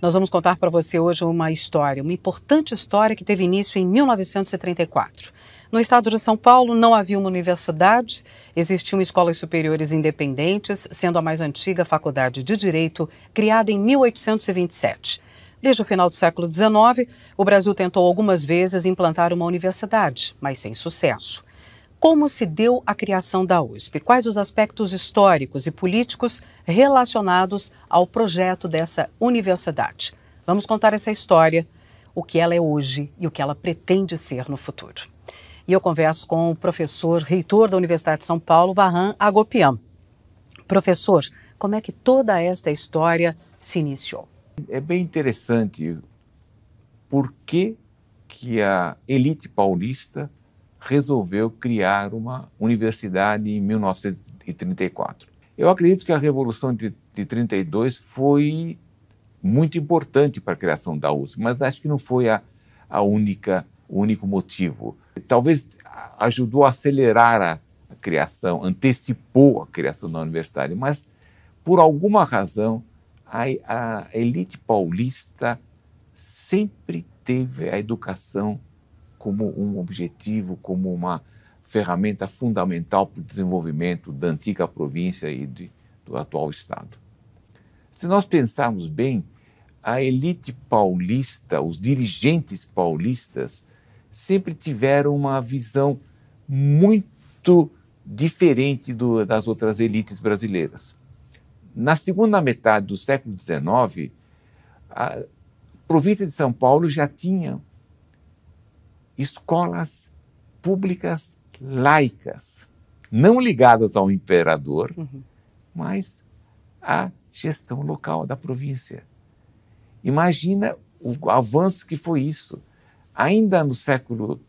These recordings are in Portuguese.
Nós vamos contar para você hoje uma história, uma importante história que teve início em 1934. No estado de São Paulo não havia uma universidade, existiam escolas superiores independentes, sendo a mais antiga a Faculdade de Direito, criada em 1827. Desde o final do século XIX, o Brasil tentou algumas vezes implantar uma universidade, mas sem sucesso. Como se deu a criação da USP? Quais os aspectos históricos e políticos relacionados ao projeto dessa universidade? Vamos contar essa história, o que ela é hoje e o que ela pretende ser no futuro. E eu converso com o professor, reitor da Universidade de São Paulo, Varran Agopian. Professor, como é que toda esta história se iniciou? É bem interessante por que a elite paulista resolveu criar uma universidade em 1934. Eu acredito que a Revolução de 32 foi muito importante para a criação da USP, mas acho que não foi o único motivo. Talvez ajudou a acelerar a criação, antecipou a criação da universidade, mas por alguma razão a elite paulista sempre teve a educação como um objetivo, como uma ferramenta fundamental para o desenvolvimento da antiga província e do atual estado. Se nós pensarmos bem, a elite paulista, os dirigentes paulistas, sempre tiveram uma visão muito diferente das outras elites brasileiras. Na segunda metade do século XIX, a província de São Paulo já tinha escolas públicas laicas, não ligadas ao imperador, mas à gestão local da província. Imagina o avanço que foi isso. Ainda no século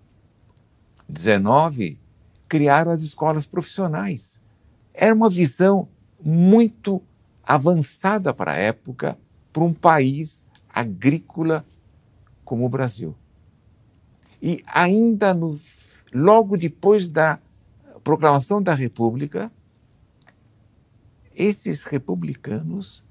XIX, criaram as escolas profissionais. Era uma visão muito avançada para a época, para um país agrícola como o Brasil. E ainda logo depois da proclamação da República, esses republicanos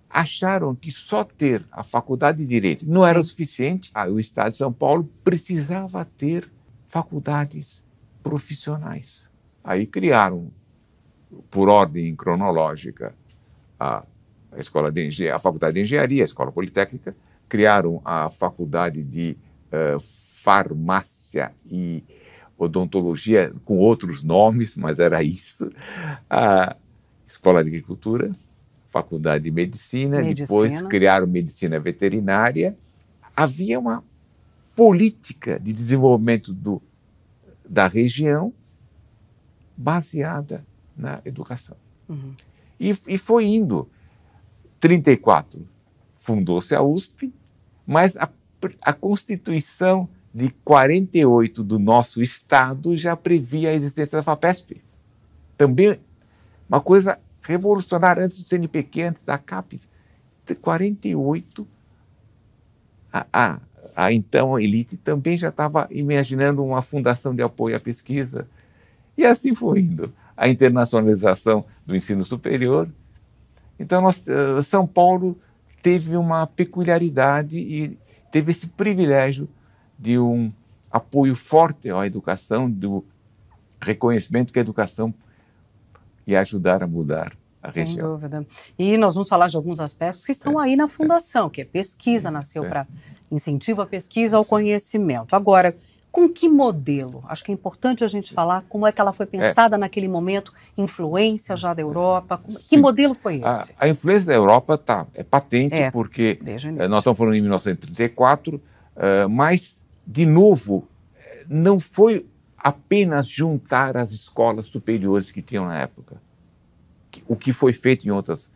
acharam que só ter a Faculdade de Direito não era o suficiente. O Estado de São Paulo precisava ter faculdades profissionais. Aí criaram, por ordem cronológica, a Faculdade de Engenharia, a Escola Politécnica, criaram a Faculdade de Farmácia e Odontologia, com outros nomes, mas era isso, a Escola de Agricultura, Faculdade de Medicina, depois criaram Medicina Veterinária. Havia uma política de desenvolvimento da região baseada na educação. E foi indo. Em 1934, fundou-se a USP, mas a Constituição de 48 do nosso Estado já previa a existência da FAPESP. Também uma coisa revolucionária antes do CNPq, antes da CAPES. De 48, então a elite também já estava imaginando uma fundação de apoio à pesquisa. E assim foi indo. A internacionalização do ensino superior. Então, São Paulo teve uma peculiaridade e teve esse privilégio de um apoio forte à educação, do reconhecimento que a educação ia ajudar a mudar a região. Sem dúvida. E nós vamos falar de alguns aspectos que estão aí na fundação, que é pesquisa, nasceu para incentivo à pesquisa, ao conhecimento. Agora, com que modelo? Acho que é importante a gente falar como é que ela foi pensada naquele momento, influência já da Europa, que modelo foi esse? A influência da Europa é patente, porque nós estamos falando em 1934, mas, de novo, não foi apenas juntar as escolas superiores que tinham na época, o que foi feito em outros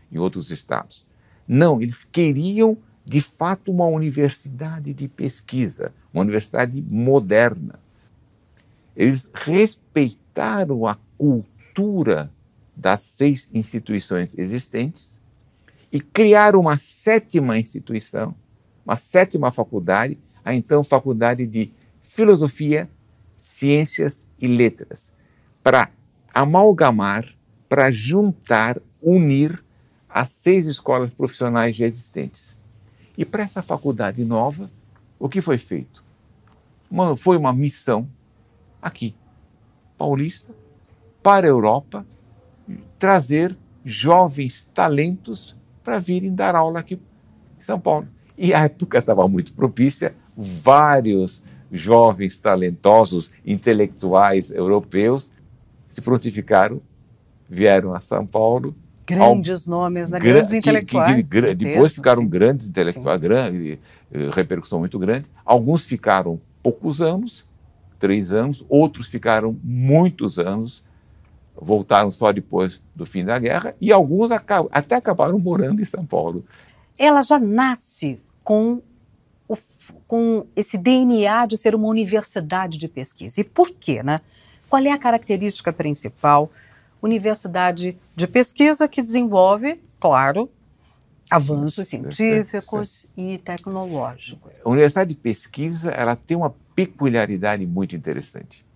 estados. Não, eles queriam, de fato, uma universidade de pesquisa, uma universidade moderna. Eles respeitaram a cultura das 6 instituições existentes e criaram uma 7ª instituição, uma 7ª faculdade, a então Faculdade de Filosofia, Ciências e Letras, para amalgamar, para juntar, unir as 6 escolas profissionais já existentes. E para essa faculdade nova, o que foi feito? Foi uma missão aqui, paulista, para a Europa, trazer jovens talentos para virem dar aula aqui em São Paulo. E a época estava muito propícia, vários jovens talentosos, intelectuais europeus se prontificaram, vieram a São Paulo. Grandes nomes, né? Grandes intelectuais. Depois ficaram grandes intelectuais, repercussão muito grande. Alguns ficaram poucos anos, 3 anos, outros ficaram muitos anos, voltaram só depois do fim da guerra, e alguns até acabaram morando em São Paulo. Ela já nasce com esse DNA de ser uma universidade de pesquisa. E por quê, né? Qual é a característica principal? Universidade de pesquisa que desenvolve, claro, avanços científicos e tecnológicos. A universidade de pesquisa, ela tem uma peculiaridade muito interessante.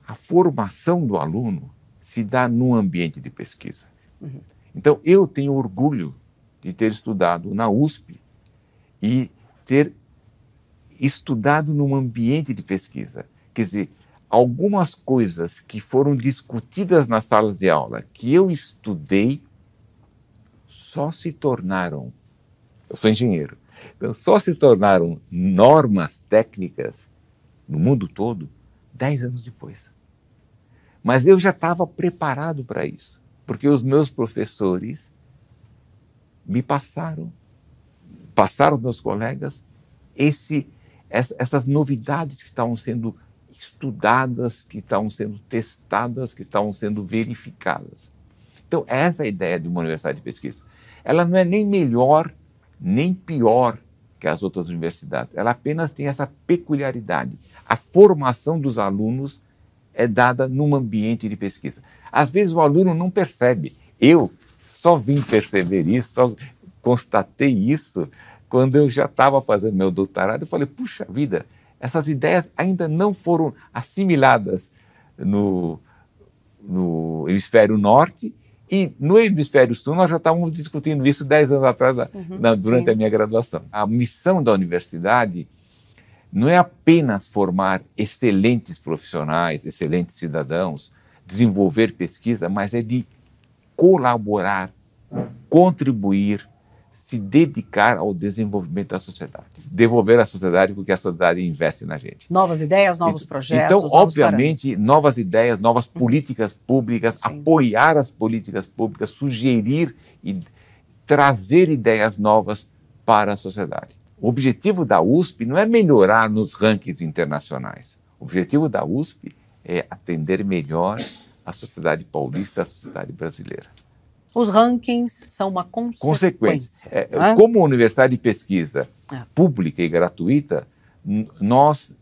A formação do aluno se dá num ambiente de pesquisa. Então, eu tenho orgulho de ter estudado na USP e ter estudado num ambiente de pesquisa. Quer dizer, algumas coisas que foram discutidas nas salas de aula, que eu estudei, só se tornaram, eu sou engenheiro, então só se tornaram normas técnicas no mundo todo 10 anos depois. Mas eu já estava preparado para isso, porque os meus professores me passaram aos meus colegas essas novidades que estavam sendo estudadas, que estavam sendo testadas, que estavam sendo verificadas. Então, essa é a ideia de uma universidade de pesquisa. Ela não é nem melhor, nem pior que as outras universidades. Ela apenas tem essa peculiaridade. A formação dos alunos é dada num ambiente de pesquisa. Às vezes o aluno não percebe. Eu só vim perceber isso, só constatei isso quando eu já estava fazendo meu doutorado. Eu falei, puxa vida, essas ideias ainda não foram assimiladas no hemisfério norte, e no hemisfério sul nós já estávamos discutindo isso 10 anos atrás, durante a minha graduação. A missão da universidade não é apenas formar excelentes profissionais, excelentes cidadãos, desenvolver pesquisa, mas é de colaborar, contribuir, se dedicar ao desenvolvimento da sociedade, devolver à sociedade porque a sociedade investe na gente. Novas ideias, novos projetos. Então, obviamente, novas ideias, novas políticas públicas, apoiar as políticas públicas, sugerir e trazer ideias novas para a sociedade. O objetivo da USP não é melhorar nos rankings internacionais. O objetivo da USP é atender melhor a sociedade paulista, a sociedade brasileira. Os rankings são uma consequência. Como universidade de pesquisa pública e gratuita, nós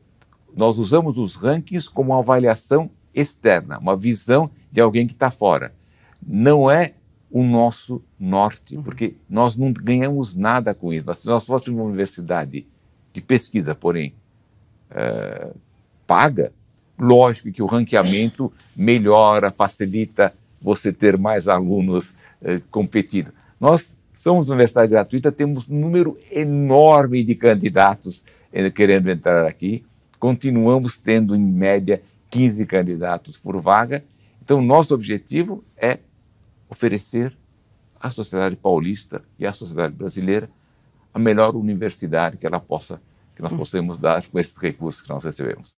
usamos os rankings como uma avaliação externa, uma visão de alguém que está fora. Não é o nosso norte, porque nós não ganhamos nada com isso. Se nós fôssemos uma universidade de pesquisa, porém, paga, lógico que o ranqueamento melhora, facilita você ter mais alunos competindo. Nós somos uma universidade gratuita, temos um número enorme de candidatos querendo entrar aqui, continuamos tendo, em média, 15 candidatos por vaga. Então, nosso objetivo é oferecer à sociedade paulista e à sociedade brasileira a melhor universidade que nós possamos dar com esses recursos que nós recebemos.